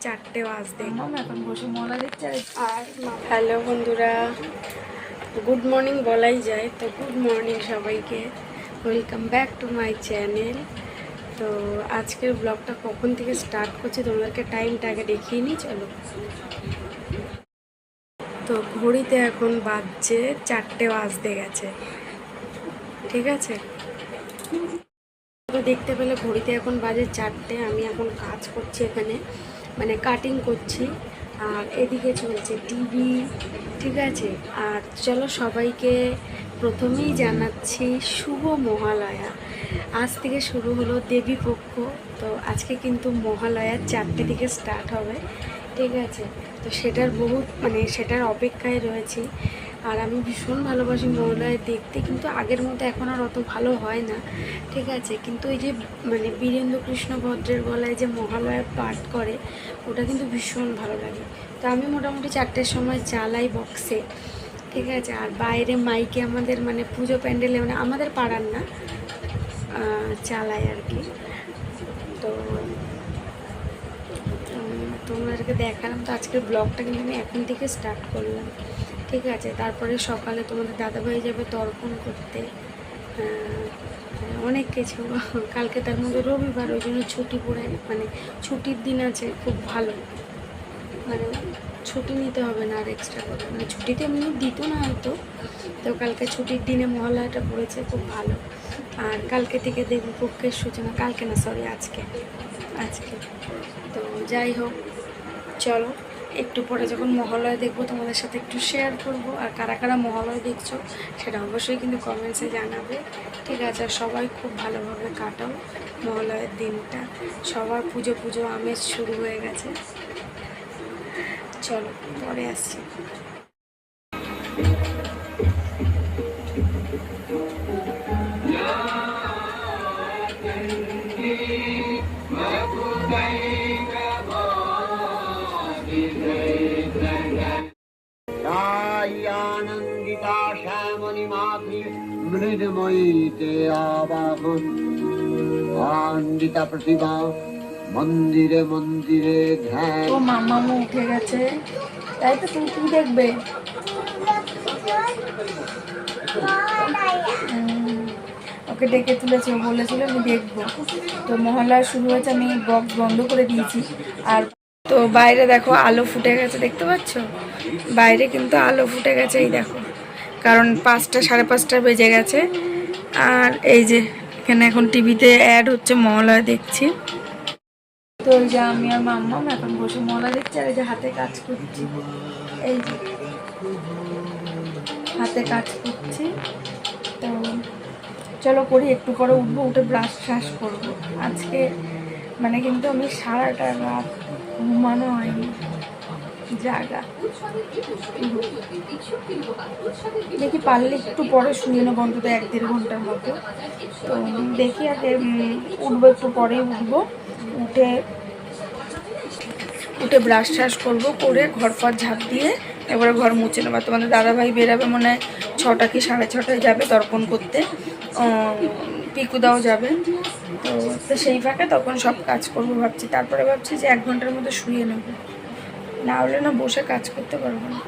4টে বাজতে এখন বসে মলা দিচ্ছে। আর হ্যালো বন্ধুরা, গুড মর্নিং বলাই যায়, তো গুড মর্নিং সবাইকে, welcome back to my channel. তো আজকের ব্লগটা কখন থেকে স্টার্ট করছি তোমাদেরকে টাইমটা আগে দেখিয়ে নিই, চলো। তো ঘড়িতে এখন বাজছে 4টে বাজতে গেছে, ঠিক আছে। তো দেখতে পেলে ঘড়িতে এখন বাজে 4টে, আমি এখন কাজ করছি এখানে, মানে কাটিং করছি, আর এদিকে চলছে টিভি, ঠিক আছে। আর চলো সবাইকে প্রথমেই জানাচ্ছি শুভ মহালয়া। আজ থেকে শুরু হলো দেবী পক্ষ, তো আজকে কিন্তু মহালয়া 4টে থেকে স্টার্ট হবে, ঠিক আছে। তো সেটার সেটার অপেক্ষায় রয়েছি। আর আমি ভীষণ ভালোবাসি মহালয়া দেখতে, কিন্তু আগের মতো এখন আর অত ভালো হয় না, ঠিক আছে। কিন্তু এই যে বীরেন্দ্র কৃষ্ণ ভদ্রের গলায় যে মহালয়া পাঠ করে, ওটা কিন্তু ভীষণ ভালো লাগে। তো আমি মোটামুটি 4টের সময় চালাই বক্সে, ঠিক আছে। আর বাইরে মাইকে আমাদের পুজো প্যান্ডেলে, আমাদের পাড়ার না, চালাই আর কি। তো তোমাদেরকে দেখালাম। তো আজকের ব্লগটা কিন্তু আমি এখন থেকে স্টার্ট করলাম, ঠিক আছে। তারপরে সকালে তোমাদের দাদাভাই যাবে তর্পণ করতে, অনেক কিছু। কালকে তার মধ্যে রবিবার, ওই জন্য ছুটি পড়ে, ছুটির দিন আছে, খুব ভালো, ছুটি নিতে হবে না আর এক্সট্রা করে, ছুটিতে এমনি দিত না হয়তো। তো কালকে ছুটির দিনে মহালয়াটা পড়েছে, খুব ভালো। আর কালকে থেকে দেবী পক্ষের সূচনা, কালকে না সরি আজকে। তো যাই হোক, চলো একটু পরে যখন মহালয়া দেখবো তোমাদের সাথে একটু শেয়ার করব। আর কারা কারা মহালয়া দেখছো সেটা অবশ্যই কিন্তু কমেন্টসে জানাবে, ঠিক আছে। আর সবাই খুব ভালোভাবে কাটাও মহালয়ার দিনটা, সবার পুজো আমেজ শুরু হয়ে গেছে। চলো পরে আসছি। আনন্দিতা শ্যামণী মাতৃ মৃদময়ীতে আবাহন আনন্দিতা প্রতিভা মন্দিরে মন্দিরে ধ্যান। ও মামা উঠে গেছে, তাই তো। তুমি কি দেখবে? ওকে ডেকে তুলেছে, বলেছিল আমি দেখবো। তো মহালয়া শুরু হয়েছে, আমি বক্স বন্ধ করে দিয়েছি। আর তো বাইরে দেখো আলো ফুটে গেছে, দেখতে পাচ্ছ? বাইরে কিন্তু আলো ফুটে গেছে, এই দেখো, কারণ 5টা 5:30 বেজে গেছে। আর এই যে এখানে এখন টিভিতে অ্যাড হচ্ছে, মহালয়া দেখছি। তো এই যে আমি আর মাম্মা এখন বসে মহালয়া দেখছি, আর এই যে হাতে কাজ করছি, এই যে হাতে কাজ করছি। তো চলো করি, একটু পরে উঠবো, উঠে ব্রাশ শ্বাস করবো। আজকে কিন্তু আমি সারাটা রাত ঘুমানো হয়নি, জাগা। দেখি পারলে একটু পরে শুয়ে নেবো, অন্তত 1-1.5 ঘন্টার মতো। তো দেখি আগে উঠবো, একটু পরেই উঠবো, উঠে ব্রাশ শ্বাস করবো, করে ঘর ফর ঝাঁপ দিয়ে এবারে ঘর মুছে নেবো। তোমাদের দাদাভাই বেরাবে মনে হয় 6টা কি 6:30টায় যাবে তর্পণ করতে, পিকুদাও যাবে। তো সেই ফাঁকে তখন সব কাজ করবো ভাবছি। তারপরে ভাবছি যে 1 ঘন্টার মতো শুয়ে নেবো, না হলে না বসে কাজ করতে পারবো না।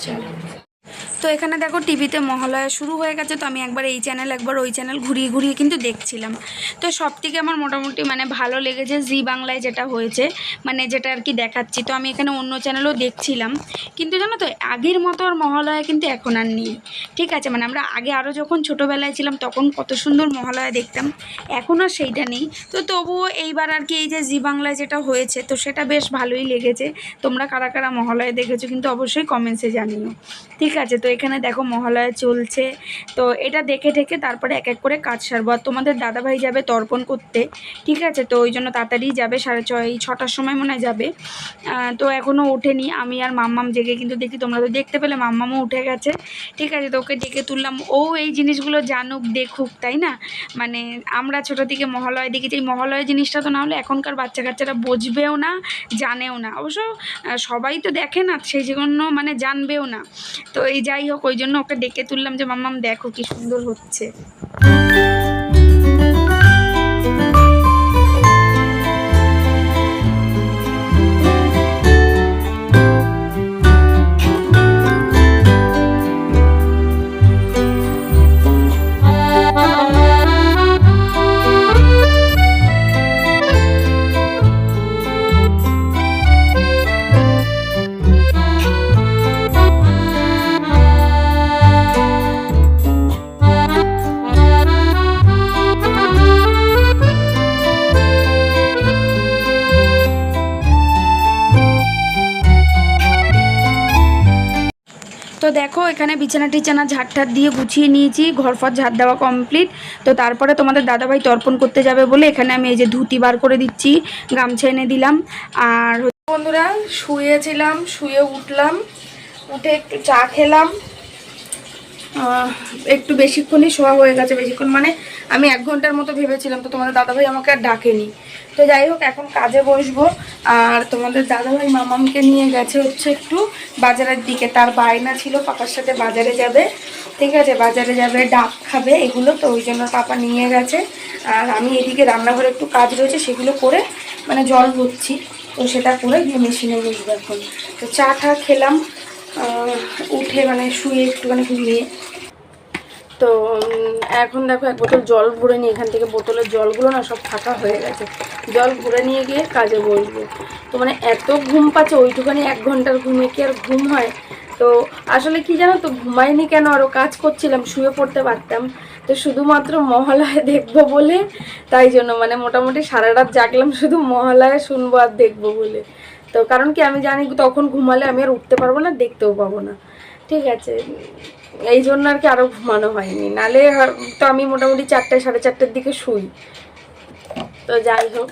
চলো। তো এখানে দেখো টিভিতে মহালয়া শুরু হয়ে গেছে। তো আমি একবার এই চ্যানেল একবার ওই চ্যানেল ঘুরিয়ে ঘুরিয়ে কিন্তু দেখছিলাম। তো সব থেকে আমার মোটামুটি ভালো লেগেছে জি বাংলায় যেটা হয়েছে, যেটা আর কি দেখাচ্ছি। তো আমি এখানে অন্য চ্যানেলও দেখছিলাম, কিন্তু জানো তো আগের মতো আর মহালয়া কিন্তু এখন আর নেই, ঠিক আছে। আমরা আগে আরও যখন ছোটোবেলায় ছিলাম তখন কত সুন্দর মহালয়া দেখতাম, এখন আর সেইটা নেই। তো তবুও এইবার আর কি এই যে জি বাংলায় যেটা হয়েছে, তো সেটা বেশ ভালোই লেগেছে। তোমরা কারা কারা মহালয়া দেখেছো কিন্তু অবশ্যই কমেন্টসে জানিও, ঠিক আছে। তো এখানে দেখো মহালয়া চলছে, তো এটা দেখে ঠেকে তারপরে এক এক করে কাজ সারবো। আর তোমাদের দাদাভাই যাবে তর্পণ করতে, ঠিক আছে। তো ওই জন্য তাড়াতাড়ি যাবে, 6:30-6টার সময় মনে হয় যাবে। তো এখনও ওঠেনি, আমি আর মাম্মাম জেগে কিন্তু দেখি, তোমরা তো দেখতে পেলে মাম্মামও উঠে গেছে, ঠিক আছে। তো ওকে ডেকে তুললাম, ও এই জিনিসগুলো জানুক দেখুক, তাই না। আমরা ছোটো থেকে মহালয়া দেখেছি, এই মহালয়া জিনিসটা তো না হলে এখনকার বাচ্চা কাচ্চারা বুঝবেও না, জানেও না। অবশ্য সবাই তো দেখে না, সেই জন্য জানবেও না। তো এই যাই হোক, ওই জন্য ওকে ডেকে তুললাম যে মাম্মাম দেখো কি সুন্দর হচ্ছে। তো দেখো এখানে বিছানা টিছানা ঝাড় ঠাড় দিয়ে গুছিয়ে নিয়েছি, ঘর ফর ঝাড় দেওয়া কমপ্লিট। তো তারপরে তোমাদের দাদাভাই তর্পণ করতে যাবে বলে এখানে আমি এই যে ধুতি বার করে দিচ্ছি, গামছা এনে দিলাম। আর বন্ধুরা শুয়েছিলাম, শুয়ে উঠলাম, উঠে একটু চা খেলাম। একটু বেশিক্ষণই শোয়া হয়ে গেছে, বেশিক্ষণ মানে আমি 1 ঘন্টার মতো ভেবেছিলাম। তো তোমাদের দাদাভাই আমাকে আর ডাকেনি। তো যাই হোক এখন কাজে বসবো। আর তোমাদের দাদাভাই মামামকে নিয়ে গেছে হচ্ছে একটু বাজারের দিকে, তার বায়না ছিল পাপার সাথে বাজারে যাবে, ঠিক আছে, বাজারে যাবে, ডাব খাবে এগুলো, তো ওই জন্য পাপা নিয়ে গেছে। আর আমি এদিকে রান্নাঘরে একটু কাজ রয়েছে সেগুলো করে মানে জল ভরছি, তো সেটা করে গিয়ে মেশিনে বসবো এখন। তো চা টা খেলাম উঠে মানে শুয়ে একটুখানি ঘুমিয়ে। তো এখন দেখো 1 বোতল জল ভরে নিয়ে, এখান থেকে বোতলের জলগুলো না সব ফাঁকা হয়ে গেছে, জল ভরে নিয়ে গিয়ে কাজে বসবো। তো মানে এত ঘুম পাচ্ছে, ওইটুখানি 1 ঘন্টার ঘুমে কি আর ঘুম হয়। তো আসলে কি জানো তো, ঘুমাইনি কেন, আরও কাজ করছিলাম, শুয়ে পড়তে পারতাম। তো শুধুমাত্র মহালয়া দেখবো বলে, তাই জন্য মানে মোটামুটি সারা রাত জাগলাম শুধু মহালয়া শুনবো আর দেখবো বলে। তো কারণ কি আমি জানি তখন ঘুমালে আমি আর উঠতে পারবো না, দেখতেও পাবো না, ঠিক আছে, এই জন্য আর কি আরও ঘুমানো হয়নি। নালে তো আমি মোটামুটি 4টে 4:30টার দিকে শুই। তো যাই হোক,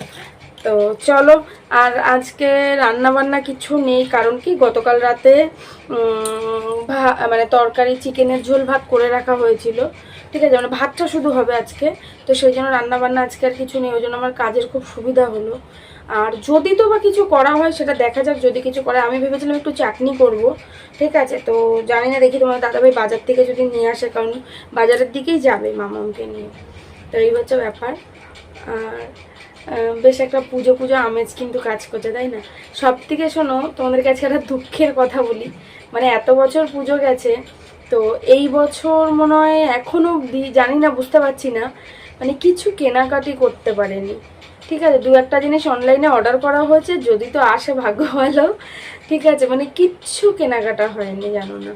তো চলো। আর আজকে রান্না বান্না কিছু নেই, কারণ কি গতকাল রাতে মানে তরকারি চিকেনের ঝোল ভাত করে রাখা হয়েছিল, ঠিক আছে, মানে ভাতটা শুধু হবে আজকে। তো সেই জন্য রান্না বান্না আজকে আর কিছু নেই, ওই জন্য আমার কাজের খুব সুবিধা হলো। আর যদি তো বা কিছু করা হয় সেটা দেখা যাক, যদি কিছু করে। আমি ভেবেছিলাম একটু চাটনি করব, ঠিক আছে, তো জানি না, দেখি তোমার দাদাভাই বাজার থেকে যদি নিয়ে আসে, কারণ বাজারের দিকেই যাবে মামাকে নিয়ে। তো এই হচ্ছে ব্যাপার। আর বেশ একটা পুজো পুজো আমেজ কিন্তু কাজ করছে, তাই না? সব থেকে শোনো, তোমাদের কাছে একটা দুঃখের কথা বলি, মানে এত বছর পুজো গেছে, তো এই বছর মনে হয় এখনও অবধি জানি না, বুঝতে পারছি না, মানে কিছু কেনাকাটি করতে পারেনি, ঠিক আছে। 2-1টা জিনিস অনলাইনে অর্ডার করা হয়েছে, যদি তো আসে ভাগ্য ভালো, ঠিক আছে, মানে কিচ্ছু কেনাকাটা হয়নি, জানো না।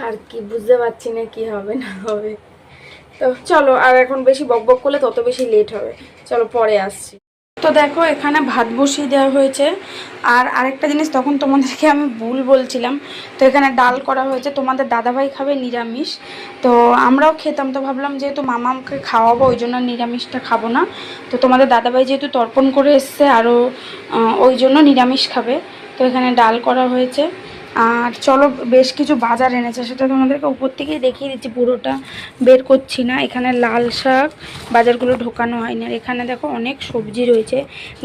আর কি বুঝতে পারছি না কি হবে না হবে। তো চলো, আর এখন বেশি বকবক করলে তত বেশি লেট হবে, চলো পরে আসছি। তো দেখো এখানে ভাত বসিয়ে দেওয়া হয়েছে। আর আরেকটা জিনিস তখন তোমাদেরকে আমি ভুল বলছিলাম, তো এখানে ডাল করা হয়েছে, তোমাদের দাদাভাই খাবে নিরামিষ, তো আমরাও খেতাম, তো ভাবলাম যেহেতু মামাকে খাওয়াবো ওই জন্য নিরামিষটা খাবো না। তো তোমাদের দাদাভাই যেহেতু তর্পণ করে এসছে আরও, ওই জন্য নিরামিষ খাবে। তো এখানে ডাল করা হয়েছে। আর চলো, বেশ কিছু বাজার এনেছে, সেটা তোমাদেরকে উপর থেকেই দেখিয়ে দিচ্ছি, পুরোটা বের করছি না। এখানে লাল শাক, বাজারগুলো ঢোকানো হয়নি। আর এখানে দেখো অনেক সবজি রয়েছে,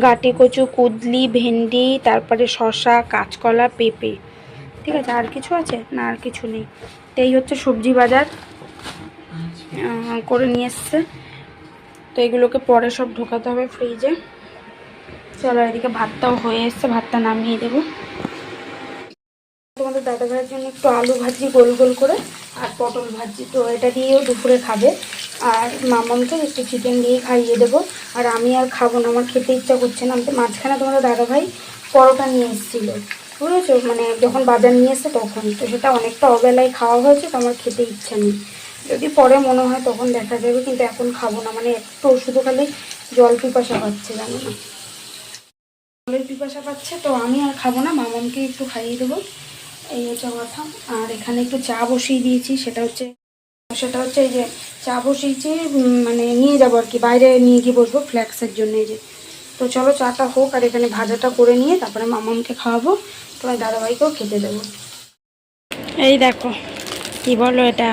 গাটি কচু, কুদলি, ভেন্ডি, তারপরে শসা, কাঁচকলা, পেঁপে, ঠিক আছে। আর কিছু আছে না? আর কিছু নেই। তো এই হচ্ছে সবজি বাজার করে নিয়ে এসছে। তো এগুলোকে পরে সব ঢোকাতে হবে ফ্রিজে। চলো, এদিকে ভাতটাও হয়ে এসছে, ভাতটা নামিয়ে দেবো। তোমাদের দাদাভাইয়ের জন্য একটু আলু ভাজি গোল গোল করে, আর পটল ভাজি, তো এটা দিয়েও দুপুরে খাবে। আর মামামকে একটু চিকেন দিয়ে খাইয়ে দেবো। আর আমি আর খাবো না, আমার খেতে ইচ্ছা করছে না। মাঝখানে তোমাদের দাদাভাই পরোটা নিয়ে এসেছিলো, বুঝেছো, মানে যখন বাজার নিয়ে এসে তখন, তো সেটা অনেকটা অবেলায় খাওয়া হয়েছে, তো আমার খেতে ইচ্ছা নেই। যদি পরে মনে হয় তখন দেখা যাবে, কিন্তু এখন খাবো না, মানে একটু শুধু খালি জল পিপাসা পাচ্ছে, জানো না, জলের পিপাসা পাচ্ছে। তো আমি আর খাবো না, মামামকে একটু খাইয়ে দেবো, এই হচ্ছে কথা। আর এখানে একটু চা বসিয়ে দিয়েছি, সেটা হচ্ছে এই যে চা বসিয়েছি, মানে নিয়ে যাবো আর কি, বাইরে নিয়ে গিয়ে বসবো ফ্ল্যাক্সের জন্য, এই যে। তো চলো চাটা হোক, আর এখানে ভাজাটা করে নিয়ে তারপরে মামামকে খাওয়াবো, তোমার দাদাভাইকেও খেতে দেবো। এই দেখো কি বলো, এটা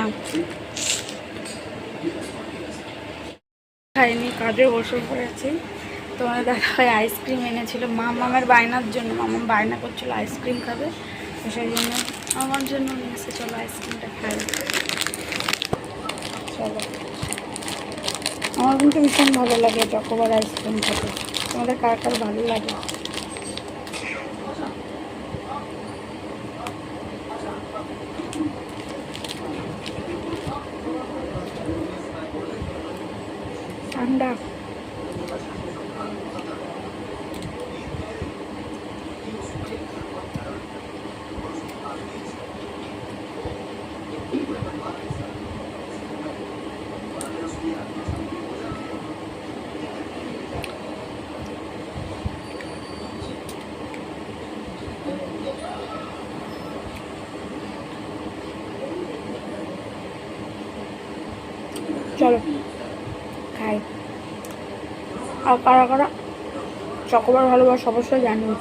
খাইনি, কাজে বসে পড়েছি। তোমার দাদাভাই আইসক্রিম এনেছিল মামামের বায়নার জন্য, মামাম বায়না করছিল আইসক্রিম খাবে, তো সেই জন্য আমার জন্য নিয়ে এসে, চলো আইসক্রিমটা খাই। চলো, আমার কিন্তু ভীষণ ভালো লাগে চকোবার আইসক্রিম খেতে, তোমাদের কার কার ভালো লাগে? ঠান্ডা। চলো খাই। আর কারা কারা চকোবার ভালোবাসা অবশ্যই জানিও।